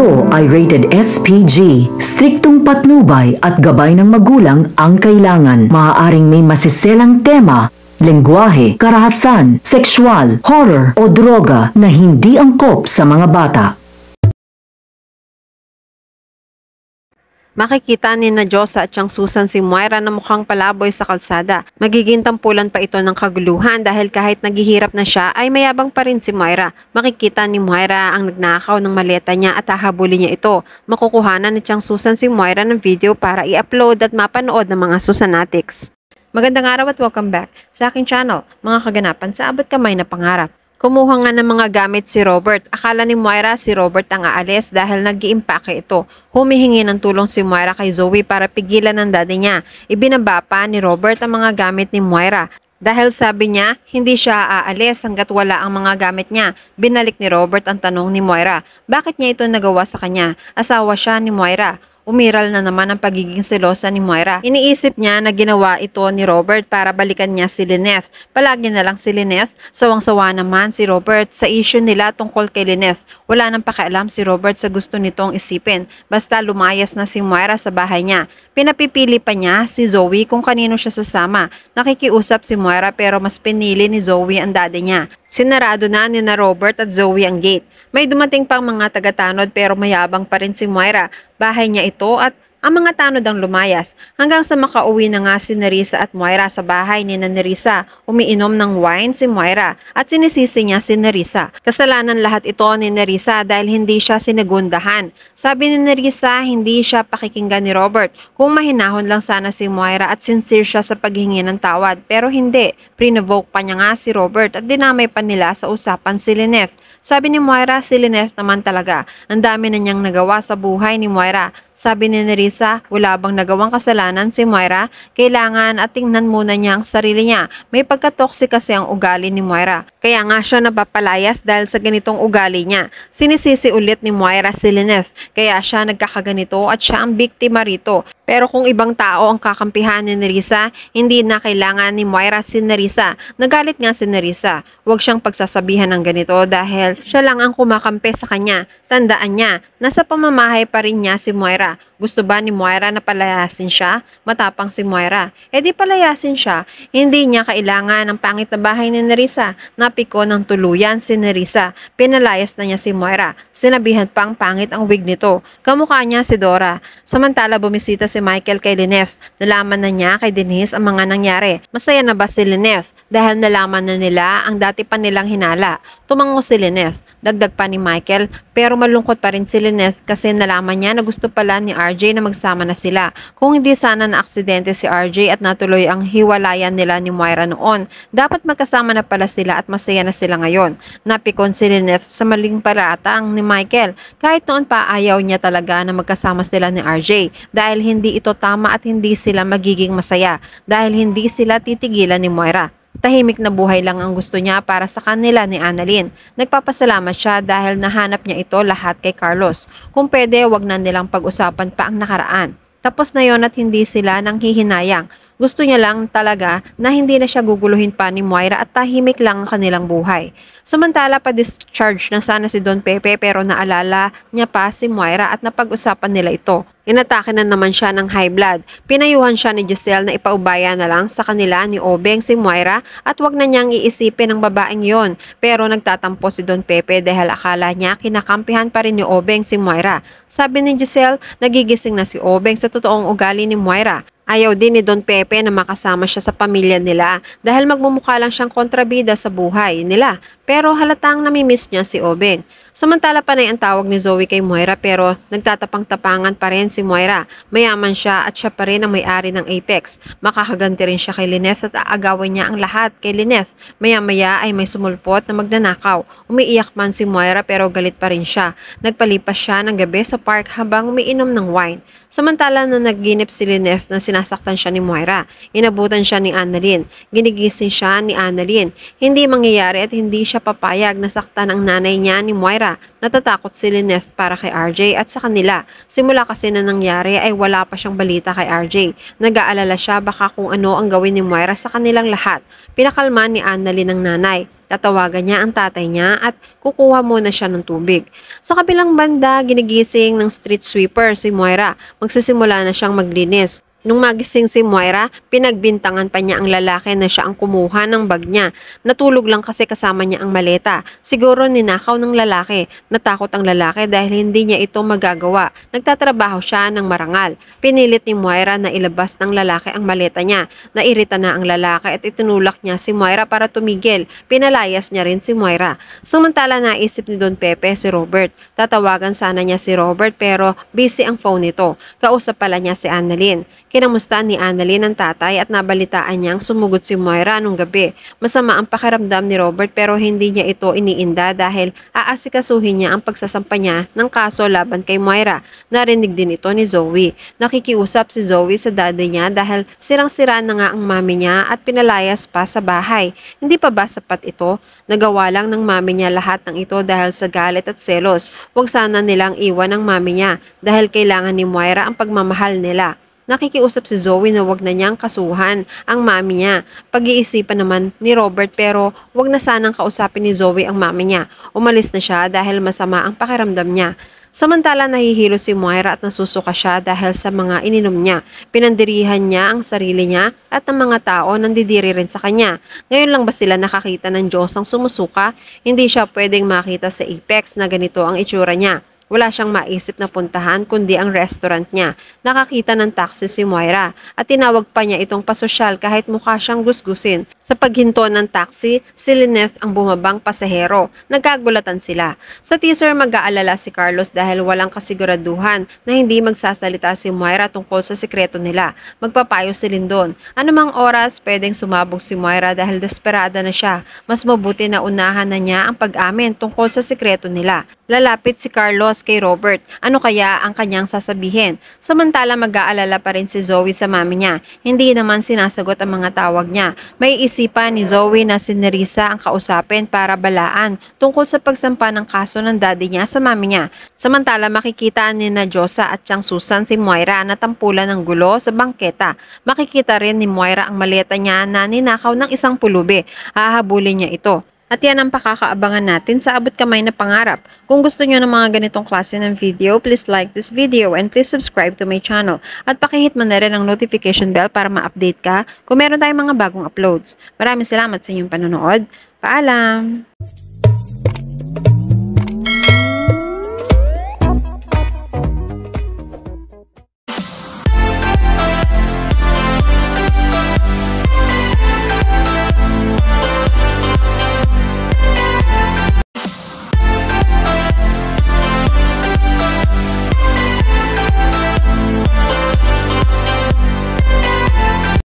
Ito ay rated SPG. Striktong patnubay at gabay ng magulang ang kailangan. Maaaring may masiselang tema, lengguwahe, karahasan, sexual, horror o droga na hindi angkop sa mga bata. Makikita ni na Diyosa at siyang Susan si Moira na mukhang palaboy sa kalsada. Magiging tampulan pa ito ng kaguluhan dahil kahit naghihirap na siya ay mayabang pa rin si Moira. Makikita ni Moira ang nagnakaw ng maleta niya at hahabulin niya ito. Makukuhanan ni siyang Susan si Moira ng video para i-upload at mapanood ng mga Susanatics. Magandang araw at welcome back sa aking channel, mga kaganapan sa abot kamay na pangarap. Kumuha nga ng mga gamit si Robert. Akala ni Moira si Robert ang aalis dahil nag-iimpake ito. Humihingi ng tulong si Moira kay Zoe para pigilan ng daddy niya. Ibinaba pa ni Robert ang mga gamit ni Moira. Dahil sabi niya, hindi siya aalis hanggat wala ang mga gamit niya. Binalik ni Robert ang tanong ni Moira. Bakit niya ito nagawa sa kanya? Asawa siya ni Moira. Umiral na naman ang pagiging selosa ni Moira. Iniisip niya na ginawa ito ni Robert para balikan niya si Lynette. Palagi na lang si Lynette. Sawang-sawa naman si Robert sa issue nila tungkol kay Lynette. Wala nang pakialam si Robert sa gusto nitong isipin. Basta lumayas na si Moira sa bahay niya. Pinapipili pa niya si Zoe kung kanino siya sasama. Nakikiusap si Moira pero mas pinili ni Zoe ang daddy niya. Sinarado na ni na Robert at Zoe ang gate. May dumating pang mga taga-tanod pero mayabang pa rin si Moira. Bahay niya ito at ang mga tanod ang lumayas hanggang sa makauwi na nga si Nerissa at Moira sa bahay ni Nerissa. Umiinom ng wine si Moira at sinisisi niya si Nerissa. Kasalanan lahat ito ni Nerissa dahil hindi siya sinagundahan. Sabi ni Nerissa hindi siya pakikinggan ni Robert. Kung mahinahon lang sana si Moira at sincere siya sa paghingi ng tawad pero hindi. Prinovoke pa niya nga si Robert at dinamay pa nila sa usapan si Lynette. Sabi ni Moira si Lynette naman talaga. Ang dami na niyang nagawa sa buhay ni Moira. Sabi ni Nerissa, wala bang nagawang kasalanan si Moira? Kailangan at tingnan muna niya ang sarili niya. May pagka-toxic kasi ang ugali ni Moira. Kaya nga siya napapalayas dahil sa ganitong ugali niya. Sinisisi ulit ni Moira si Lynette. Kaya siya nagkakaganito at siya ang biktima rito. Pero kung ibang tao ang kakampihan ni Nerissa, hindi na kailangan ni Moira si Nerissa. Nagalit nga si Nerissa. Huwag siyang pagsasabihan ng ganito dahil siya lang ang kumakampi sa kanya. Tandaan niya, nasa pamamahay pa rin niya si Moira. Gusto ba ni Moira na palayasin siya? Matapang si Moira. E di palayasin siya. Hindi niya kailangan ng pangit na bahay ni Nerissa. Napiko ng tuluyan si Nerissa. Pinalayas na niya si Moira. Sinabihan pang pangit ang wig nito. Kamukha niya si Dora. Samantala bumisita si Michael kay Lynette. Nalaman na niya kay Denise ang mga nangyari. Masaya na ba si Lynette? Dahil nalaman na nila ang dati pa nilang hinala. Tumango si Lynette. Dagdag pa ni Michael. Pero malungkot pa rin si Lynette kasi nalaman niya na gusto pala ni RJ na magsama na sila. Kung hindi sana na aksidente si RJ at natuloy ang hiwalayan nila ni Moira noon, dapat magkasama na pala sila at masaya na sila ngayon. Napikon si Lynette sa maling paratang ni Michael. Kahit noon pa ayaw niya talaga na magkasama sila ni RJ dahil hindi ito tama at hindi sila magiging masaya dahil hindi sila titigilan ni Moira. Tahimik na buhay lang ang gusto niya para sa kanila ni Annalyn. Nagpapasalamat siya dahil nahanap niya ito lahat kay Carlos. Kung pwede, wag na nilang pag-usapan pa ang nakaraan. Tapos na yon at hindi sila nang hihinayang. Gusto niya lang talaga na hindi na siya guguluhin pa ni Moira at tahimik lang ang kanilang buhay. Samantala pa-discharge na sana si Don Pepe pero naalala niya pa si Moira at napag-usapan nila ito. Inatake na naman siya ng high blood. Pinayuhan siya ni Giselle na ipaubaya na lang sa kanila ni Obeng si Moira at wag na niyang iisipin ng babaeng yon. Pero nagtatampo si Don Pepe dahil akala niya kinakampihan pa rin ni Obeng si Moira. Sabi ni Giselle, nagigising na si Obeng sa totoong ugali ni Moira. Ayaw din ni Don Pepe na makasama siya sa pamilya nila dahil magmumukha lang siyang kontrabida sa buhay nila. Pero halatang namimiss niya si Obeng. Samantala panay ang tawag ni Zoe kay Moira pero nagtatapang-tapangan pa rin si Moira. Mayaman siya at siya pa rin ang may-ari ng Apex. Makakaganti rin siya kay Lynette at aagawin niya ang lahat kay Lynette. Maya-maya ay may sumulpot na magnanakaw. Umiiyak man si Moira pero galit pa rin siya. Nagpalipas siya ng gabi sa park habang umiinom ng wine. Samantala na nagginip si Lynette na sinasaktan siya ni Moira. Inabutan siya ni Annalyn. Ginigising siya ni Annalyn. Hindi mangyayari at hindi siya papayag na saktan ang nanay niya ni Moira. Natatakot si Lynette para kay RJ at sa kanila. Simula kasi na nangyari ay wala pa siyang balita kay RJ. Nag-aalala siya baka kung ano ang gawin ni Moira sa kanilang lahat. Pinakalma ni Annalyn ng nanay. Tatawagan niya ang tatay niya at kukuha muna siya ng tubig. Sa kabilang banda, ginigising ng street sweeper si Moira. Magsisimula na siyang maglinis. Nung magising si Moira, pinagbintangan pa niya ang lalaki na siya ang kumuha ng bag niya. Natulog lang kasi kasama niya ang maleta. Siguro ninakaw ng lalaki. Natakot ang lalaki dahil hindi niya ito magagawa. Nagtatrabaho siya ng marangal. Pinilit ni Moira na ilabas ng lalaki ang maleta niya. Nairita na ang lalaki at itinulak niya si Moira para tumigil. Pinalayas niya rin si Moira. Samantala naisip ni Don Pepe si Robert. Tatawagan sana niya si Robert pero busy ang phone nito. Kausap pala niya si Annalyn. Kinamusta ni Annalyn ang tatay at nabalitaan niyang sumugod si Moira nung gabi. Masama ang pakiramdam ni Robert pero hindi niya ito iniinda dahil aasikasuhin niya ang pagsasampa niya ng kaso laban kay Moira. Narinig din ito ni Zoe. Nakikiusap si Zoe sa daddy niya dahil sirang-sira na nga ang mami niya at pinalayas pa sa bahay. Hindi pa ba sapat ito? Nagawa lang ng mami niya lahat ng ito dahil sa galit at selos. Huwag sana nilang iwan ang mami niya dahil kailangan ni Moira ang pagmamahal nila. Nakikiusap si Zoe na wag na niyang kasuhan ang mami niya. Pag-iisipan naman ni Robert pero wag na sanang kausapin ni Zoe ang mami niya. Umalis na siya dahil masama ang pakiramdam niya. Samantala nahihilo si Moira at nasusuka siya dahil sa mga ininom niya. Pinandirihan niya ang sarili niya at ang mga tao nandidiri rin sa kanya. Ngayon lang ba sila nakakita ng Diyos ang sumusuka? Hindi siya pwedeng makita sa Apex na ganito ang itsura niya. Wala siyang maisip na puntahan kundi ang restaurant niya. Nakakita ng taxi si Moira at tinawag pa niya itong pasosyal kahit mukha siyang gusgusin. Sa paghinto ng taxi, si Lynette ang bumabang pasahero. Nagkagulatan sila. Sa teaser mag-aalala si Carlos dahil walang kasiguraduhan na hindi magsasalita si Moira tungkol sa sikreto nila. Magpapayo si Lindon. Anumang oras pwedeng sumabog si Moira dahil desperada na siya. Mas mabuti na unahan na niya ang pag-amin tungkol sa sikreto nila. Lalapit si Carlos kay Robert. Ano kaya ang kanyang sasabihin? Samantala mag-aalala pa rin si Zoe sa mami niya. Hindi naman sinasagot ang mga tawag niya. May isipan ni Zoe na si Nerissa ang kausapin para balaan tungkol sa pagsampa ng kaso ng daddy niya sa mami niya. Samantala makikita ni na Josa at siyang Susan si Moira na tampulan ng gulo sa bangketa. Makikita rin ni Moira ang maleta niya na ninakaw ng isang pulubi. Hahabulin niya ito. At yan ang pakakaabangan natin sa Abot Kamay na Pangarap. Kung gusto nyo ng mga ganitong klase ng video, please like this video and please subscribe to my channel. At pakihit mo na rin ang notification bell para ma-update ka kung meron tayong mga bagong uploads. Maraming salamat sa inyong panonood. Paalam!